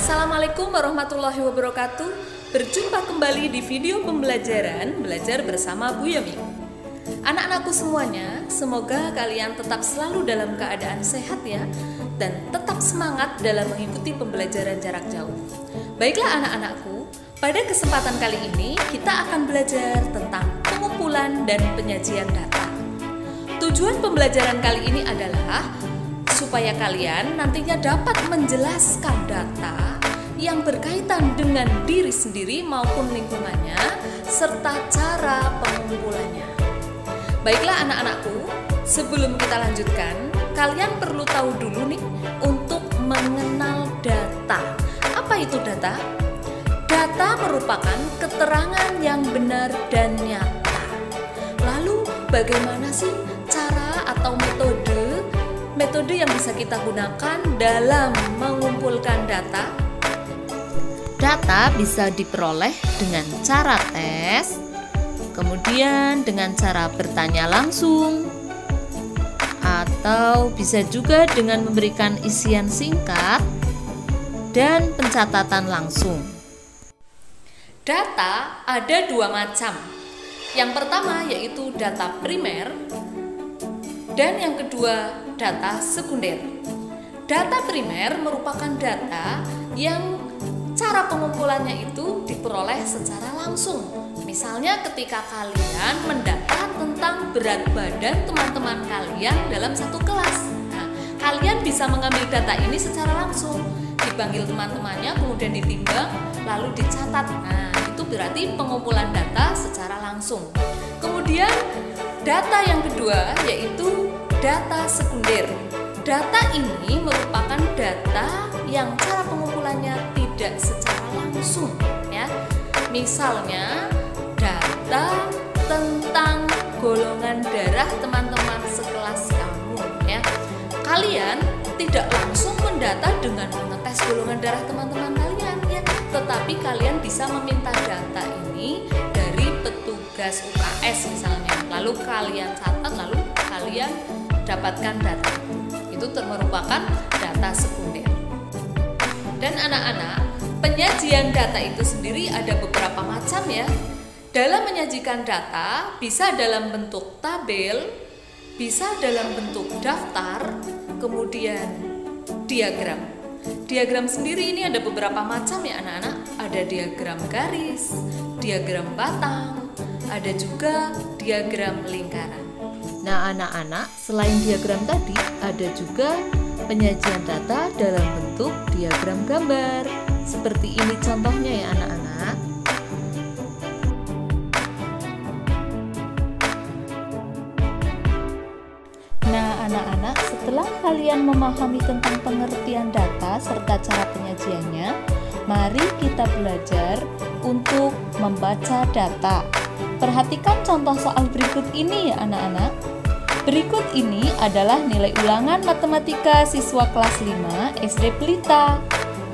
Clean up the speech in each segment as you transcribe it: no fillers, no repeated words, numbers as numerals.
Assalamualaikum warahmatullahi wabarakatuh. Berjumpa kembali di video pembelajaran Belajar Bersama Bu Yomi. Anak-anakku semuanya, semoga kalian tetap selalu dalam keadaan sehat ya, dan tetap semangat dalam mengikuti pembelajaran jarak jauh. Baiklah anak-anakku, pada kesempatan kali ini kita akan belajar tentang pengumpulan dan penyajian data. Tujuan pembelajaran kali ini adalah supaya kalian nantinya dapat menjelaskan data yang berkaitan dengan diri sendiri maupun lingkungannya, serta cara pengumpulannya. Baiklah anak-anakku, sebelum kita lanjutkan, kalian perlu tahu dulu nih untuk mengenal data. Apa itu data? Data merupakan keterangan yang benar dan nyata. Lalu bagaimana sih cara atau metode yang bisa kita gunakan dalam mengumpulkan data? Data bisa diperoleh dengan cara tes, kemudian dengan cara bertanya langsung, atau bisa juga dengan memberikan isian singkat dan pencatatan langsung. Data ada dua macam. Yang pertama yaitu data primer, dan yang kedua data sekunder. Data primer merupakan data yang cara pengumpulannya itu diperoleh secara langsung. Misalnya ketika kalian mendata tentang berat badan teman-teman kalian dalam satu kelas. Nah, kalian bisa mengambil data ini secara langsung. Dipanggil teman-temannya, kemudian ditimbang, lalu dicatat. Nah, itu berarti pengumpulan data secara langsung. Kemudian data yang kedua yaitu data sekunder. Data ini merupakan data yang cara pengumpulannya tidak secara langsung ya. Misalnya data tentang golongan darah teman-teman sekelas kamu ya. Kalian tidak langsung mendata dengan mengetes golongan darah teman-teman kalian ya, tetapi kalian bisa meminta data ini dari petugas UKS misalnya. Lalu kalian catat, lalu kalian dapatkan data itu merupakan data sekunder. Dan anak-anak, penyajian data itu sendiri ada beberapa macam ya. Dalam menyajikan data bisa dalam bentuk tabel, bisa dalam bentuk daftar, kemudian diagram. Diagram sendiri ini ada beberapa macam ya anak-anak. Ada diagram garis, diagram batang, ada juga diagram lingkaran. Nah anak-anak, selain diagram tadi, ada juga penyajian data dalam bentuk diagram gambar. Seperti ini contohnya ya anak-anak. Nah anak-anak, setelah kalian memahami tentang pengertian data serta cara penyajiannya, mari kita belajar untuk membaca data. Perhatikan contoh soal berikut ini ya anak-anak. Berikut ini adalah nilai ulangan matematika siswa kelas 5 SD Pelita.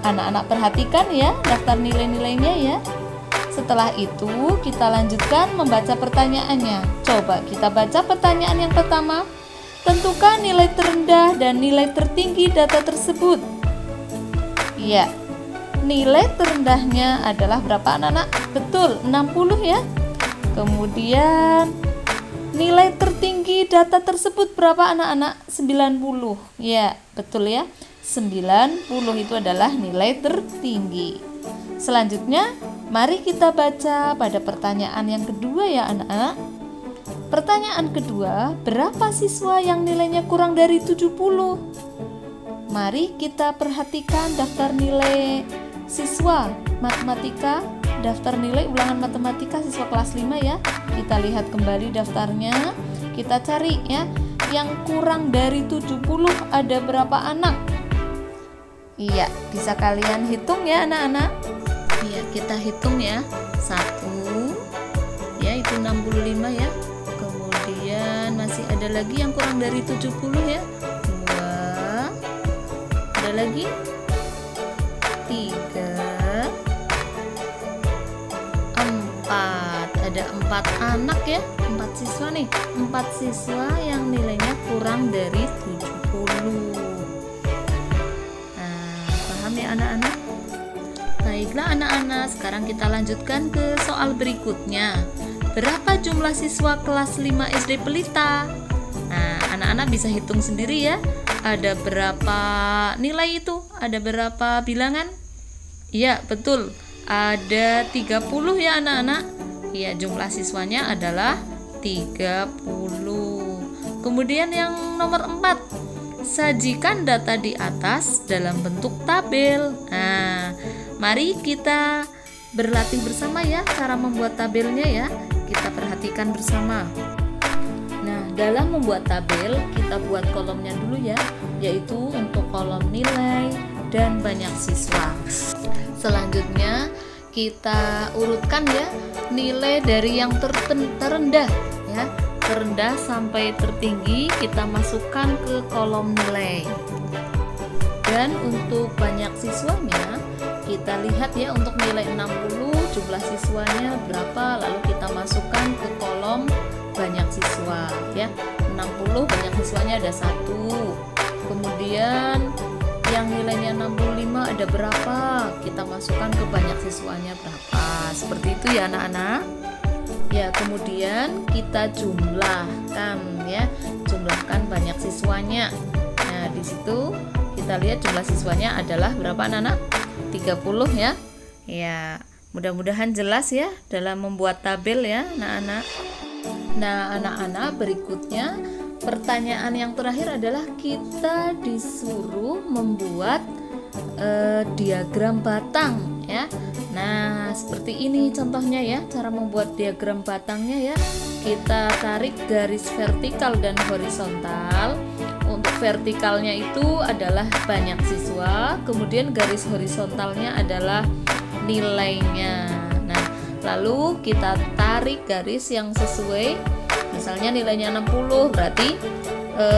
Anak-anak perhatikan ya daftar nilai-nilainya ya. Setelah itu kita lanjutkan membaca pertanyaannya. Coba kita baca pertanyaan yang pertama. Tentukan nilai terendah dan nilai tertinggi data tersebut. Ya, nilai terendahnya adalah berapa anak-anak? Betul, 60 ya. Kemudian nilai tertinggi data tersebut berapa anak-anak? 90. Ya, betul ya. 90 itu adalah nilai tertinggi. Selanjutnya, mari kita baca pada pertanyaan yang kedua ya anak-anak. Pertanyaan kedua, berapa siswa yang nilainya kurang dari 70? Mari kita perhatikan daftar nilai siswa matematika, daftar nilai ulangan matematika siswa kelas 5 ya. Kita lihat kembali daftarnya, kita cari ya, yang kurang dari 70 ada berapa anak? Iya, bisa kalian hitung ya anak-anak. Iya, kita hitung ya. 1, ya itu 65 ya. Kemudian masih ada lagi yang kurang dari 70 ya. 2, ada lagi 3, 4, ada 4 anak ya, 4 siswa nih, 4 siswa yang nilainya kurang dari 70. Nah, paham ya anak-anak? Baiklah anak-anak, sekarang kita lanjutkan ke soal berikutnya. Berapa jumlah siswa kelas 5 SD Pelita? Nah, anak-anak bisa hitung sendiri ya. Ada berapa nilai itu? Ada berapa bilangan? Iya, betul. Ada 30 ya anak-anak. Iya, jumlah siswanya adalah 30. Kemudian yang nomor 4, sajikan data di atas dalam bentuk tabel. Nah, mari kita berlatih bersama ya cara membuat tabelnya ya. Kita perhatikan bersama. Nah, dalam membuat tabel kita buat kolomnya dulu ya, yaitu untuk kolom nilai dan banyak siswa. Selanjutnya kita urutkan ya nilai dari yang terendah ya, terendah sampai tertinggi kita masukkan ke kolom nilai. Dan untuk banyak siswanya kita lihat ya, untuk nilai 60 jumlah siswanya berapa, lalu kita masukkan ke kolom banyak siswa ya. 60 banyak siswanya ada 1. Kemudian yang nilainya 65 ada berapa, kita masukkan ke banyak siswanya berapa. Seperti itu ya anak-anak. Ya, kemudian kita jumlahkan ya, jumlahkan banyak siswanya. Nah, di situ kita lihat jumlah siswanya adalah berapa anak-anak? 30 ya. Ya, mudah-mudahan jelas ya dalam membuat tabel ya anak-anak. Nah, anak-anak, berikutnya pertanyaan yang terakhir adalah kita disuruh membuat diagram batang ya. Nah, seperti ini contohnya ya cara membuat diagram batangnya ya. Kita tarik garis vertikal dan horizontal. Untuk vertikalnya itu adalah banyak siswa, kemudian garis horizontalnya adalah nilainya. Nah, lalu kita tarik garis yang sesuai. Misalnya nilainya 60, berarti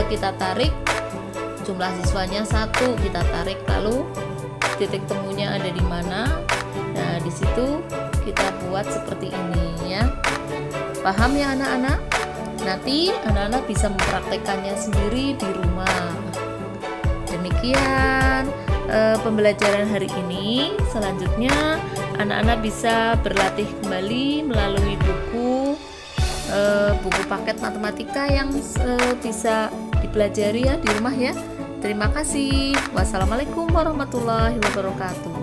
kita tarik jumlah siswanya 1, kita tarik, lalu titik temunya ada di mana. Nah, di situ kita buat seperti ini ya. Paham ya anak-anak? Nanti anak-anak bisa mempraktekannya sendiri di rumah. Demikian pembelajaran hari ini. Selanjutnya anak-anak bisa berlatih kembali melalui buku paket matematika yang bisa dipelajari ya di rumah ya. Terima kasih. Wassalamualaikum warahmatullahi wabarakatuh.